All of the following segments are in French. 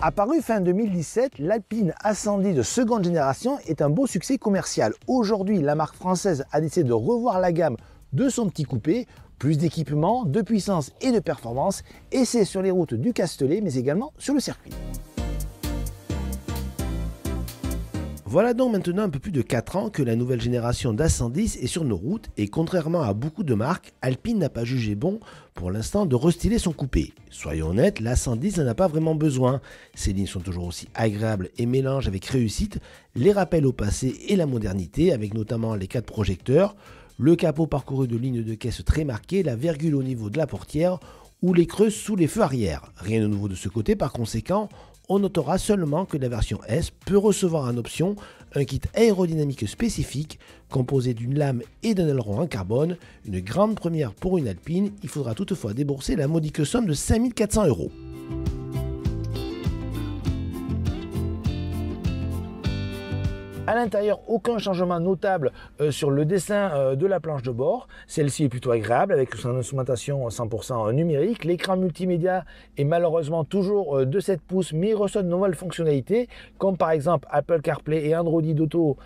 Apparu fin 2017, l'Alpine A110 de seconde génération est un beau succès commercial. Aujourd'hui, la marque française a décidé de revoir la gamme de son petit coupé, plus d'équipement, de puissance et de performance, et c'est sur les routes du Castellet, mais également sur le circuit. Voilà donc maintenant un peu plus de 4 ans que la nouvelle génération d'A110 est sur nos routes et contrairement à beaucoup de marques, Alpine n'a pas jugé bon pour l'instant de restyler son coupé. Soyons honnêtes, l'A110 n'en a pas vraiment besoin. Ses lignes sont toujours aussi agréables et mélangent avec réussite les rappels au passé et la modernité avec notamment les 4 projecteurs, le capot parcouru de lignes de caisse très marquées, la virgule au niveau de la portière ou les creux sous les feux arrière. Rien de nouveau de ce côté par conséquent. On notera seulement que la version S peut recevoir en option un kit aérodynamique spécifique composé d'une lame et d'un aileron en carbone, une grande première pour une Alpine. Il faudra toutefois débourser la modique somme de 5 400 €. À l'intérieur, aucun changement notable sur le dessin de la planche de bord. Celle-ci est plutôt agréable avec son instrumentation 100% numérique. L'écran multimédia est malheureusement toujours de 7 pouces mais il reçoit de nouvelles fonctionnalités comme par exemple Apple CarPlay et Android Auto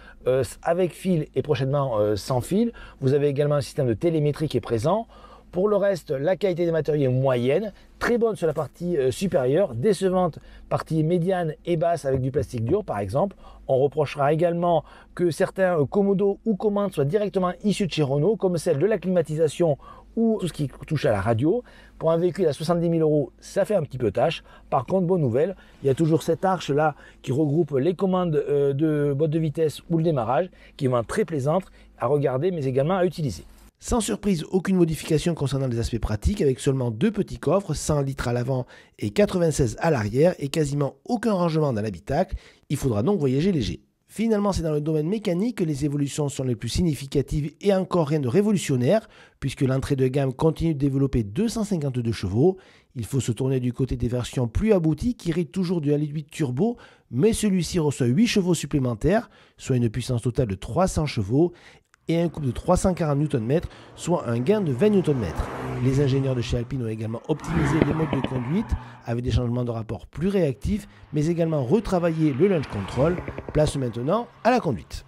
avec fil et prochainement sans fil. Vous avez également un système de télémétrie qui est présent. Pour le reste, la qualité des matériaux est moyenne, très bonne sur la partie supérieure, décevante partie médiane et basse avec du plastique dur par exemple. On reprochera également que certains commodos ou commandes soient directement issus de chez Renault, comme celle de la climatisation ou tout ce qui touche à la radio. Pour un véhicule à 70 000 €, ça fait un petit peu tâche. Par contre, bonne nouvelle, il y a toujours cette arche là qui regroupe les commandes de boîte de vitesse ou le démarrage, qui est vraiment très plaisante à regarder mais également à utiliser. Sans surprise, aucune modification concernant les aspects pratiques avec seulement 2 petits coffres, 100 litres à l'avant et 96 à l'arrière et quasiment aucun rangement dans l'habitacle. Il faudra donc voyager léger. Finalement, c'est dans le domaine mécanique que les évolutions sont les plus significatives et encore rien de révolutionnaire puisque l'entrée de gamme continue de développer 252 chevaux. Il faut se tourner du côté des versions plus abouties qui héritent toujours du 1,8 litre turbo, mais celui-ci reçoit 8 chevaux supplémentaires, soit une puissance totale de 300 chevaux et un couple de 340 Nm, soit un gain de 20 Nm. Les ingénieurs de chez Alpine ont également optimisé les modes de conduite avec des changements de rapport plus réactifs, mais également retravaillé le launch control. Place maintenant à la conduite.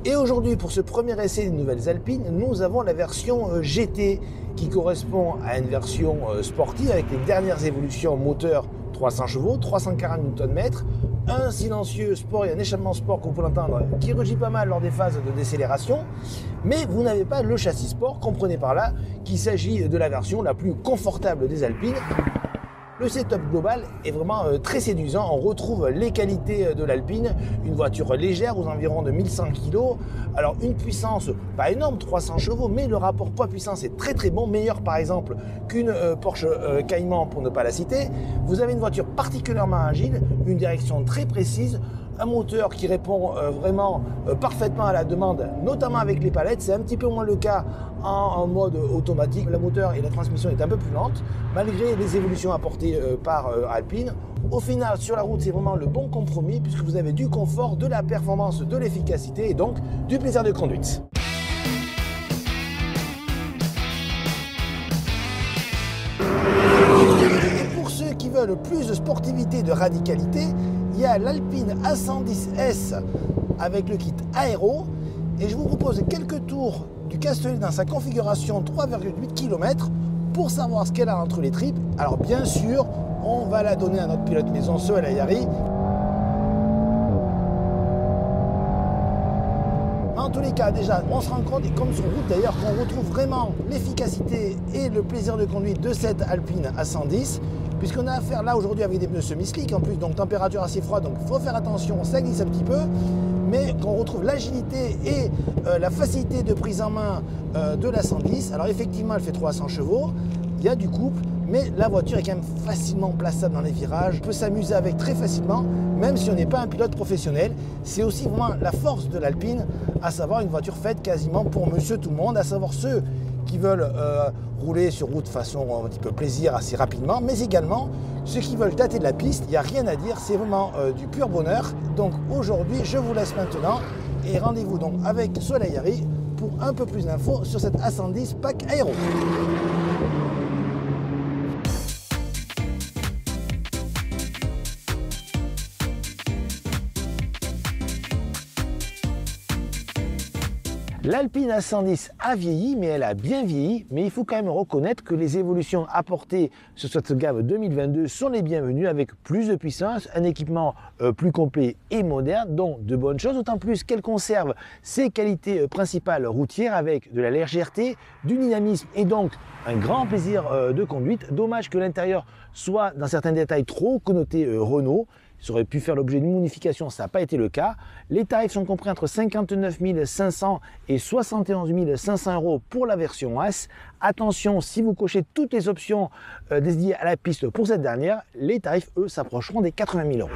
Et aujourd'hui, pour ce premier essai des nouvelles Alpines, nous avons la version GT qui correspond à une version sportive avec les dernières évolutions moteur 300 chevaux, 340 Nm, un silencieux sport et un échappement sport qu'on peut l'entendre qui rugit pas mal lors des phases de décélération, mais vous n'avez pas le châssis sport, comprenez par là qu'il s'agit de la version la plus confortable des Alpines. Le setup global est vraiment très séduisant, on retrouve les qualités de l'Alpine, une voiture légère aux environs de 1100 kg, alors une puissance pas énorme, 300 chevaux, mais le rapport poids-puissance est très bon, meilleur par exemple qu'une Porsche Cayman pour ne pas la citer. Vous avez une voiture particulièrement agile, une direction très précise, un moteur qui répond vraiment parfaitement à la demande, notamment avec les palettes. C'est un petit peu moins le cas en mode automatique. Le moteur et la transmission est un peu plus lente, malgré les évolutions apportées par Alpine. Au final, sur la route, c'est vraiment le bon compromis, puisque vous avez du confort, de la performance, de l'efficacité et donc du plaisir de conduite. Et pour ceux qui veulent plus de sportivité et de radicalité, il y a l'Alpine A110S avec le kit aéro et je vous propose quelques tours du Castellet dans sa configuration 3,8 km pour savoir ce qu'elle a entre les tripes. Alors bien sûr, on va la donner à notre pilote maison Sohail Ayari. En tous les cas, déjà, on se rend compte, et comme sur route d'ailleurs, qu'on retrouve vraiment l'efficacité et le plaisir de conduite de cette Alpine A110. Puisqu'on a affaire là aujourd'hui avec des pneus semi-slick en plus, donc température assez froide, donc il faut faire attention, ça glisse un petit peu, mais qu'on retrouve l'agilité et la facilité de prise en main de la 110. Alors effectivement, elle fait 300 chevaux, il y a du couple, mais la voiture est quand même facilement plaçable dans les virages, on peut s'amuser avec très facilement, même si on n'est pas un pilote professionnel. C'est aussi vraiment la force de l'Alpine, à savoir une voiture faite quasiment pour monsieur tout le monde, à savoir ceux qui veulent rouler sur route de façon un petit peu plaisir assez rapidement, mais également ceux qui veulent tâter de la piste. Il n'y a rien à dire, c'est vraiment du pur bonheur. Donc aujourd'hui, je vous laisse maintenant et rendez-vous donc avec Sohail Ayari pour un peu plus d'infos sur cette A110 Pack Aéro. L'Alpine A110 a vieilli, mais elle a bien vieilli, mais il faut quand même reconnaître que les évolutions apportées sur cette gamme 2022 sont les bienvenues avec plus de puissance, un équipement plus complet et moderne, donc de bonnes choses, d'autant plus qu'elle conserve ses qualités principales routières avec de la légèreté, du dynamisme et donc un grand plaisir de conduite. Dommage que l'intérieur soit dans certains détails trop connoté Renault. Ça aurait pu faire l'objet d'une modification, ça n'a pas été le cas. Les tarifs sont compris entre 59 500 et 71 500 euros pour la version As. Attention, si vous cochez toutes les options dédiées à la piste pour cette dernière, les tarifs, eux, s'approcheront des 80 000 euros.